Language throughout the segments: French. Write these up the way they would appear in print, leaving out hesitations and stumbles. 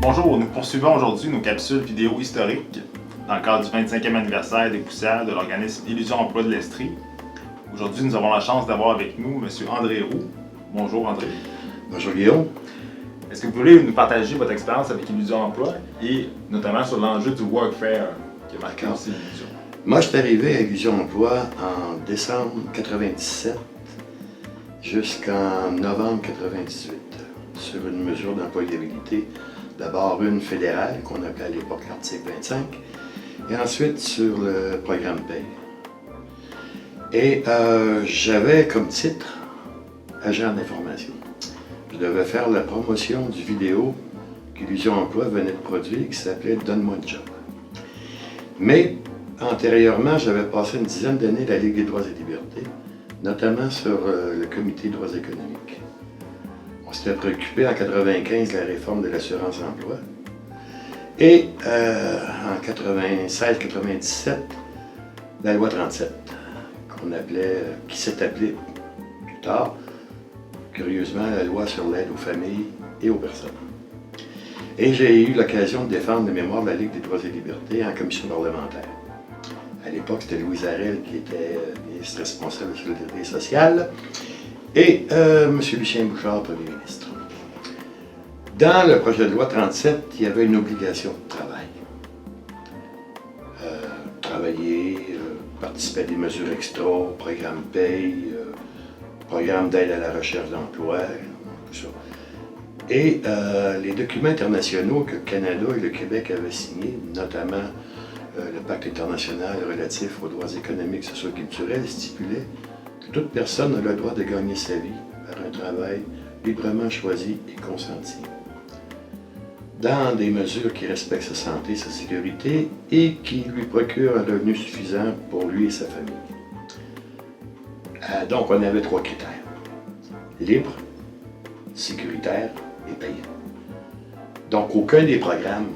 Bonjour, nous poursuivons aujourd'hui nos capsules vidéo historiques dans le cadre du 25e anniversaire des poussières de l'organisme Illusion Emploi de l'Estrie. Aujourd'hui, nous avons la chance d'avoir avec nous M. André Roux. Bonjour André. Bonjour Guillaume. Est-ce que vous voulez nous partager votre expérience avec Illusion Emploi et notamment sur l'enjeu du workfare qui a marqué aussi l'Illusion? Moi, je suis arrivé à Illusion Emploi en décembre 97 jusqu'en novembre 98 sur une mesure d'employabilité. D'abord une fédérale qu'on appelait à l'époque l'article 25 et ensuite sur le programme Paye. Et j'avais comme titre agent d'information. Je devais faire la promotion du vidéo qu'Illusion Emploi venait de produire qui s'appelait Donne-moi un job. Mais antérieurement, j'avais passé une dizaine d'années à la Ligue des droits et libertés, notamment sur le comité des droits économiques. On s'était préoccupé en 1995 de la réforme de l'assurance-emploi. Et en 96-97, la loi 37, qui s'est appelée plus tard, curieusement, la loi sur l'aide aux familles et aux personnes. Et j'ai eu l'occasion de défendre les mémoires de la Ligue des droits et libertés en commission parlementaire. À l'époque, c'était Louise Arel qui était ministre responsable de la Sécurité sociale et M. Lucien Bouchard, premier ministre. Dans le projet de loi 37, il y avait une obligation de travail. Travailler, participer à des mesures extra, programme paye, programme d'aide à la recherche d'emploi, tout ça. Et les documents internationaux que le Canada et le Québec avaient signés, notamment le pacte international relatif aux droits économiques, sociaux et culturels, stipulait que toute personne a le droit de gagner sa vie par un travail librement choisi et consenti, dans des mesures qui respectent sa santé et sa sécurité et qui lui procurent un revenu suffisant pour lui et sa famille. Donc, on avait 3 critères: libre, sécuritaire et payant. Donc, aucun des programmes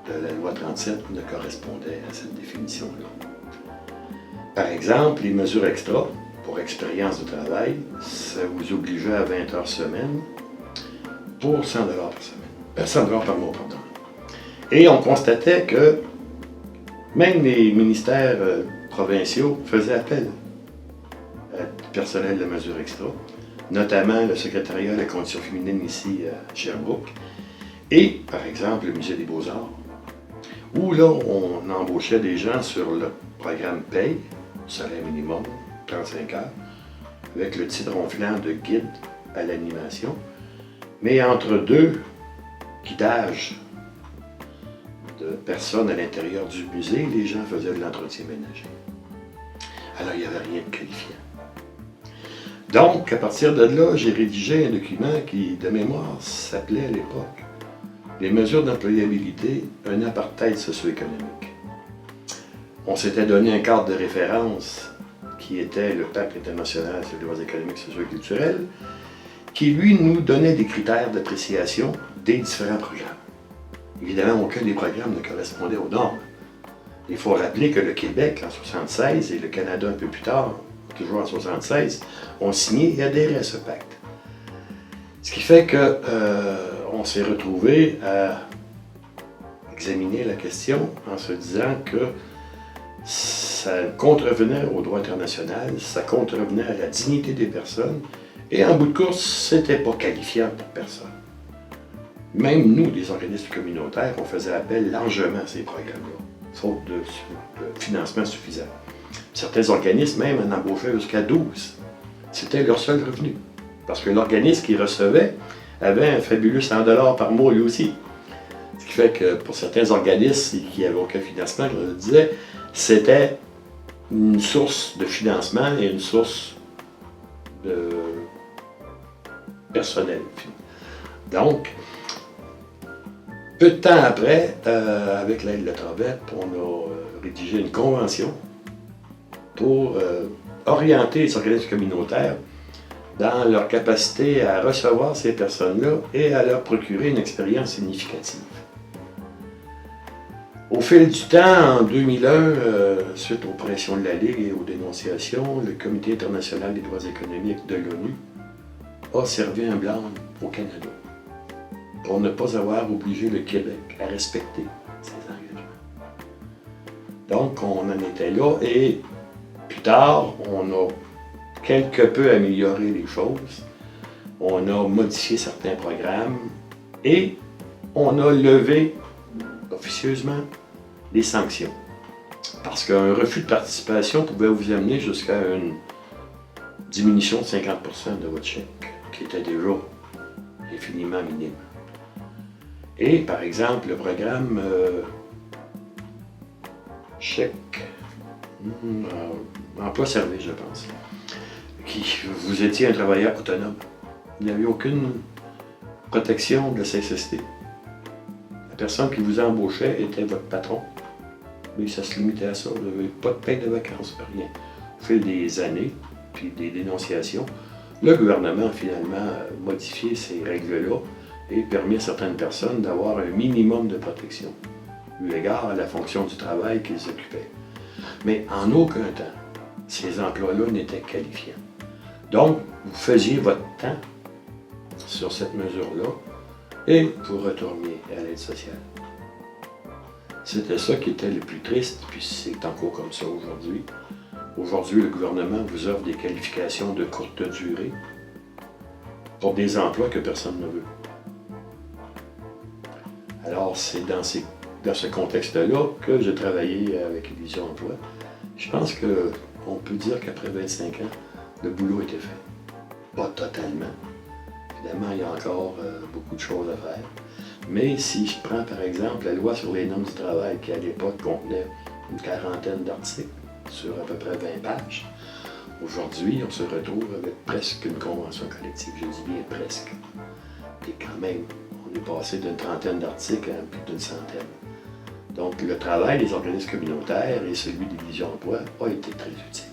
de la loi 37 ne correspondait à cette définition-là. Par exemple, les mesures extra pour expérience de travail, ça vous obligeait à 20 heures semaine pour 100 $ par semaine. 100 $ par mois, pardon. Et on constatait que même les ministères provinciaux faisaient appel à personnel de mesures extra, notamment le secrétariat à la condition féminine ici à Sherbrooke, et par exemple le musée des Beaux-Arts, où là on embauchait des gens sur le programme Paye, salaire minimum, 35 heures, avec le titre ronflant de guide à l'animation, mais entre deux guidages de personnes à l'intérieur du musée, les gens faisaient de l'entretien ménager. Alors il n'y avait rien de qualifiant. Donc, à partir de là, j'ai rédigé un document qui, de mémoire, s'appelait à l'époque « Les mesures d'employabilité, un apartheid socio-économique ». On s'était donné un cadre de référence qui était le pacte international sur les droits économiques, sociaux et culturels, qui, lui, nous donnait des critères d'appréciation des différents programmes. Évidemment, aucun des programmes ne correspondait aux normes. Il faut rappeler que le Québec, en 1976, et le Canada un peu plus tard, toujours en 1976, ont signé et adhéré à ce pacte. Ce qui fait qu'on s'est retrouvé à examiner la question en se disant que ça contrevenait au droit international, ça contrevenait à la dignité des personnes, et en bout de course, c'était pas qualifiant pour personne. Même nous, les organismes communautaires, on faisait appel largement à ces programmes-là, faute de financement suffisant. Certains organismes même en embauchaient jusqu'à 12. C'était leur seul revenu. Parce que l'organisme qui recevait avait un fabuleux 100 $ par mois lui aussi. Ce qui fait que pour certains organismes qui n'avaient aucun financement, je le disais, c'était une source de financement et une source de personnel. Donc, peu de temps après, avec l'aide de la Travette, on a rédigé une convention pour orienter les organismes communautaires dans leur capacité à recevoir ces personnes-là et à leur procurer une expérience significative. Au fil du temps, en 2001, suite aux pressions de la Ligue et aux dénonciations, le Comité international des droits économiques de l'ONU a servi un blâme au Canada. pour ne pas avoir obligé le Québec à respecter ses engagements. Donc, on en était là et plus tard, on a quelque peu amélioré les choses. On a modifié certains programmes et on a levé officieusement les sanctions. Parce qu'un refus de participation pouvait vous amener jusqu'à une diminution de 50% de votre chèque, qui était déjà infiniment minime. Et par exemple, le programme chèque emploi-service, je pense, vous étiez un travailleur autonome. Il n'y avait aucune protection de la CSST. La personne qui vous embauchait était votre patron. Mais ça se limitait à ça. Vous n'avez pas de paie de vacances, rien. Au fil des années, puis des dénonciations, le gouvernement a finalement modifié ces règles-là et permis à certaines personnes d'avoir un minimum de protection, eu égard à la fonction du travail qu'ils occupaient. Mais en aucun temps, ces emplois-là n'étaient qualifiants. Donc, vous faisiez votre temps sur cette mesure-là et vous retourniez à l'aide sociale. C'était ça qui était le plus triste, puis c'est encore comme ça aujourd'hui. Aujourd'hui, le gouvernement vous offre des qualifications de courte durée pour des emplois que personne ne veut. Alors, c'est dans ce contexte-là que j'ai travaillé avec Illusion Emploi. Je pense qu'on peut dire qu'après 25 ans, le boulot était fait. Pas totalement. Évidemment, il y a encore beaucoup de choses à faire. Mais si je prends par exemple la loi sur les normes du travail, qui à l'époque contenait une quarantaine d'articles sur à peu près 20 pages, aujourd'hui, on se retrouve avec presque une convention collective. Je dis bien presque. Et quand même, on est passé d'une trentaine d'articles à plus d'une centaine. Donc, le travail des organismes communautaires et celui des Illusion Emploi a été très utile.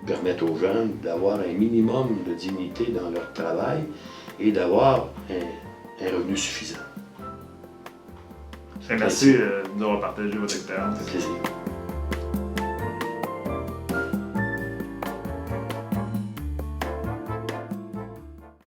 Permettre aux gens d'avoir un minimum de dignité dans leur travail et d'avoir un revenu suffisant. Merci d'avoir partagé votre expérience. C'est plaisir.